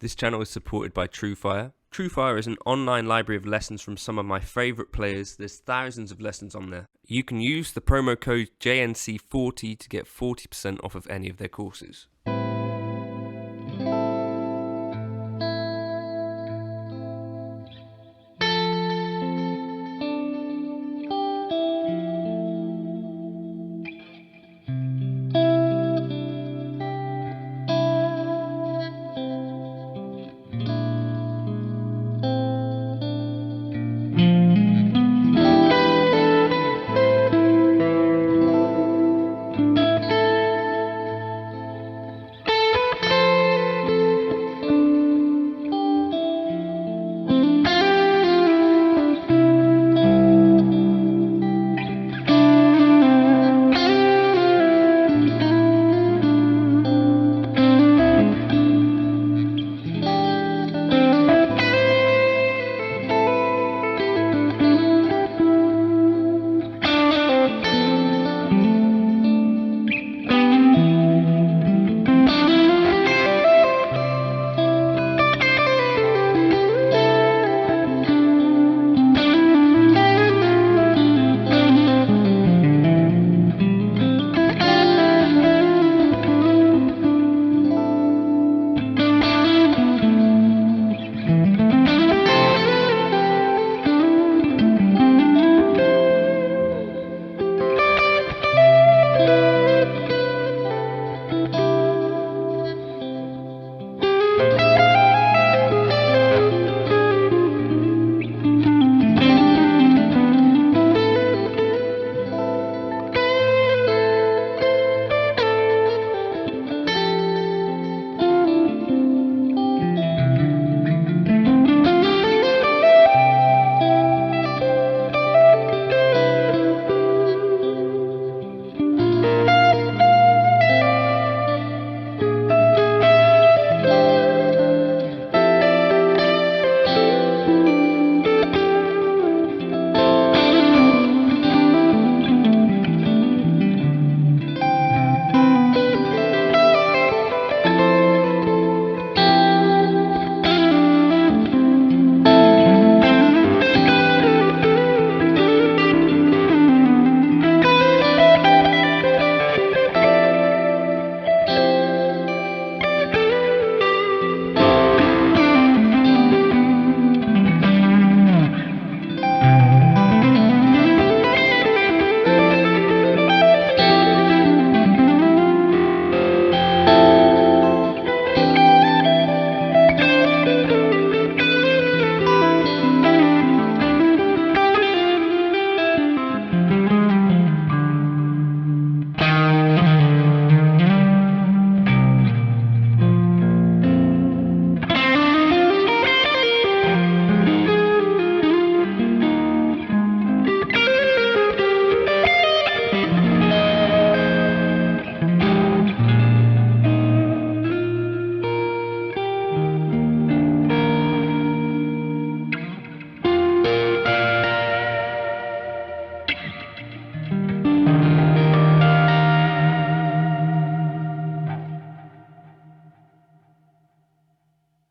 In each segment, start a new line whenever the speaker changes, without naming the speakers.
This channel is supported by TrueFire. TrueFire is an online library of lessons from some of my favourite players. There's thousands of lessons on there. You can use the promo code JNC40 to get 40% off of any of their courses.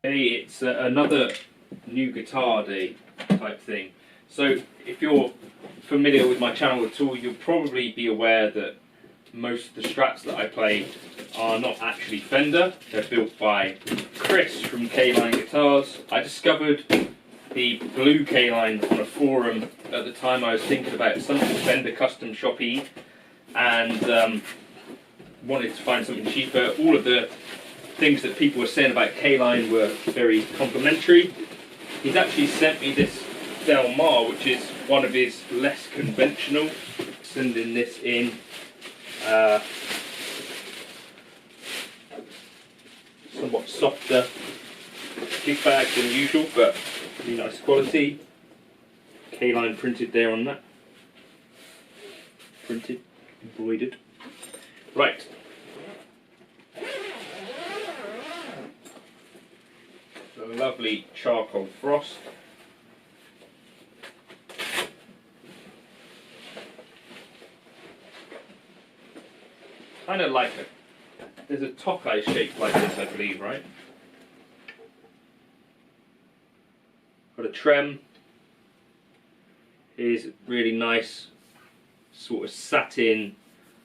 Hey, it's another new guitar day type thing. So if you're familiar with my channel at all, you'll probably be aware that most of the Strats that I play are not actually Fender. They're built by Chris from K-Line Guitars. I discovered the blue K-Line on a forum at the time I was thinking about something Fender custom shoppy and wanted to find something cheaper. All of the things that people were saying about K-Line were very complimentary. He's actually sent me this Del Mar, which is one of his less conventional. Sending this in somewhat softer gig bag than usual, but pretty nice quality. K-Line printed there on that. Printed, embroidered. Right. A lovely charcoal frost. Kind of like there's a Tokai shape like this, I believe, right? got a trem. Here's a really nice sort of satin,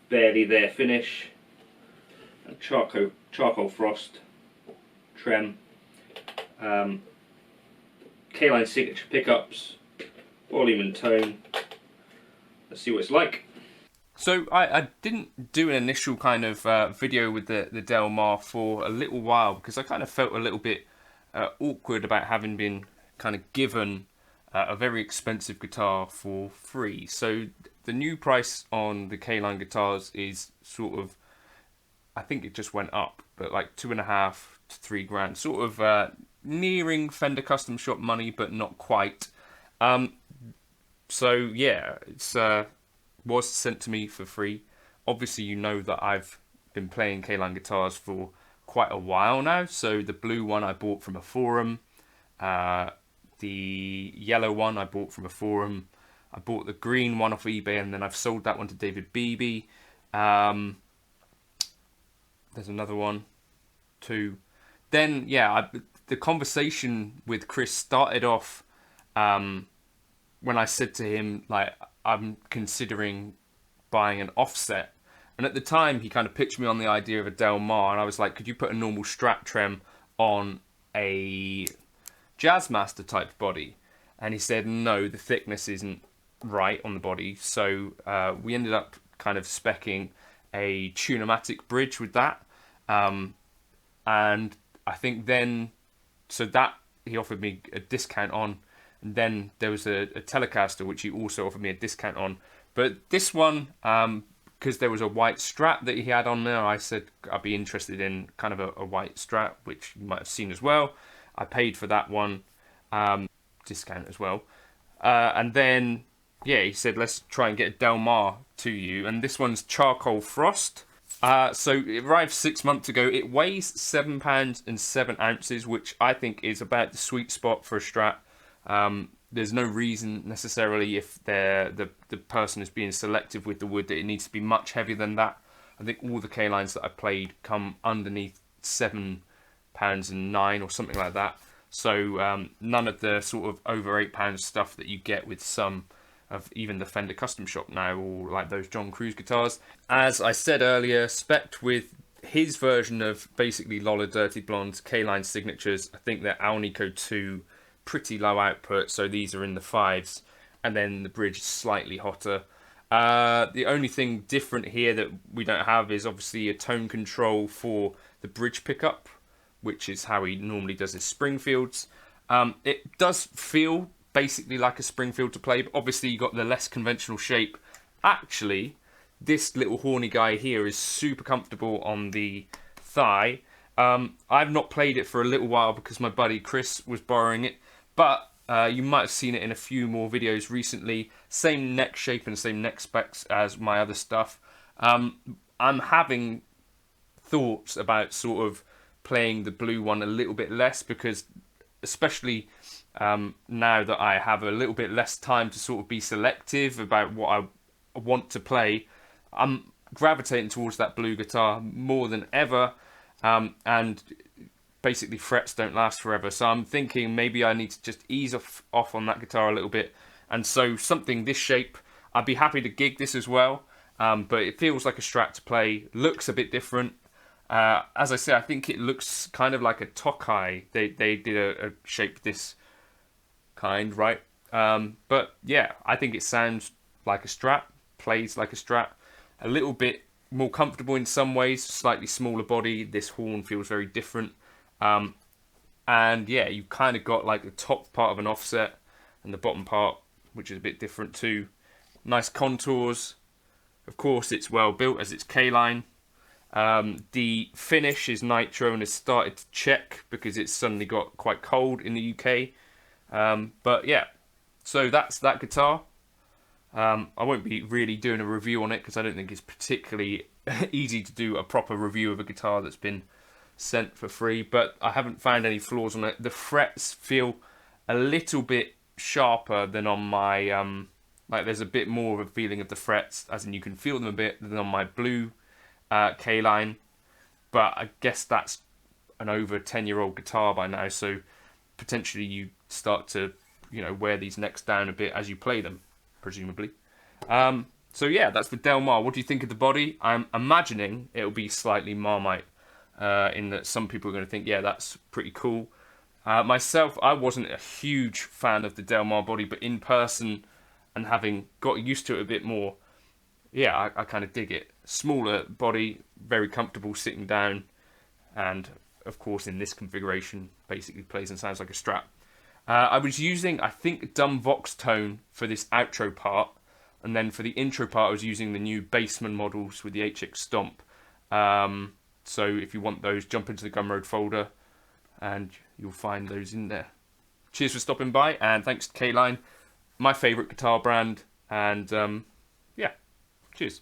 barely there finish. A charcoal frost trem. K-line signature pickups, volume and tone. Let's see what it's like.
So I didn't do an initial kind of video with the Del Mar for a little while because I kind of felt a little bit awkward about having been kind of given a very expensive guitar for free. So the new price on the K-line guitars is sort of, I think it just went up, but like $2.5 to $3 sort of nearing Fender Custom Shop money, but not quite. So yeah, it's was sent to me for free. Obviously, you know that I've been playing K-line guitars for quite a while now. So the blue one I bought from a forum. The yellow one I bought from a forum. I bought the green one off eBay, and then I've sold that one to David Beebe. There's another one, too. Then, yeah, the conversation with Chris started off when I said to him, like, I'm considering buying an offset. And at the time, he kind of pitched me on the idea of a Del Mar, and I was like, could you put a normal Strat trem on a Jazzmaster type body? And he said, no, the thickness isn't right on the body. So we ended up kind of speccing a Tune-o-matic bridge with that. And I think then, so that he offered me a discount on. And then there was a Telecaster, which he also offered me a discount on. But this one, because there was a white Strat that he had on there, I said I'd be interested in kind of a white Strat, which you might have seen as well. I paid for that one, discount as well. And then, yeah, he said, let's try and get a Del Mar to you. And this one's Charcoal Frost. So it arrived 6 months ago. It weighs £7.07, which I think is about the sweet spot for a Strat. There's no reason necessarily if the person is being selective with the wood that it needs to be much heavier than that. I think all the K-lines that I played come underneath £7.09 or something like that. So none of the sort of over £8 stuff that you get with some of even the Fender Custom Shop now, or like those John Cruz guitars. As I said earlier, spec'd with his version of basically Lola Dirty Blonde's K-line signatures. I think they're Alnico 2, pretty low output, so these are in the 5s, and then the bridge is slightly hotter. The only thing different here that we don't have is obviously a tone control for the bridge pickup, which is how he normally does his Springfields. It does feel basically like a Springfield to play, but obviously you got the less conventional shape. Actually, this little horny guy here is super comfortable on the thigh. I've not played it for a little while because my buddy Chris was borrowing it, but you might have seen it in a few more videos recently. Same neck shape and same neck specs as my other stuff. I'm having thoughts about sort of playing the blue one a little bit less, because especially now that I have a little bit less time to sort of be selective about what I want to play, I'm gravitating towards that blue guitar more than ever, and basically frets don't last forever, so I'm thinking maybe I need to just ease off on that guitar a little bit. And so something this shape, I'd be happy to gig this as well, but it feels like a Strat to play, looks a bit different. As I say, I think it looks kind of like a Tokai. They did a shape this kind, right? But yeah, I think it sounds like a Strat, plays like a Strat, a little bit more comfortable in some ways, slightly smaller body. This horn feels very different. And yeah, you kind of got like the top part of an offset and the bottom part, which is a bit different too. Nice contours. Of course, it's well built as it's K-line. The finish is nitro and has started to check because it's suddenly got quite cold in the UK. But yeah, so that's that guitar. I won't be really doing a review on it because I don't think it's particularly easy to do a proper review of a guitar that's been sent for free, but I haven't found any flaws on it. The frets feel a little bit sharper than on my, like there's a bit more of a feeling of the frets, as in you can feel them a bit, than on my blue K-line, but I guess that's an over 10-year-old guitar by now, so potentially you start to you know, wear these necks down a bit as you play them, presumably. So yeah, that's the Del Mar. What do you think of the body? I'm imagining it'll be slightly Marmite, in that some people are going to think, yeah, that's pretty cool. Myself, I wasn't a huge fan of the Del Mar body, but in person and having got used to it a bit more, yeah, I kind of dig it. Smaller body, very comfortable sitting down, and of course in this configuration, basically plays and sounds like a Strat. I was using, I think, Dumb Vox Tone for this outro part, and then for the intro part I was using the new Bassman models with the HX Stomp. So if you want those, jump into the Gumroad folder and you'll find those in there. Cheers for stopping by, and thanks to K-Line, my favourite guitar brand, and yeah, cheers.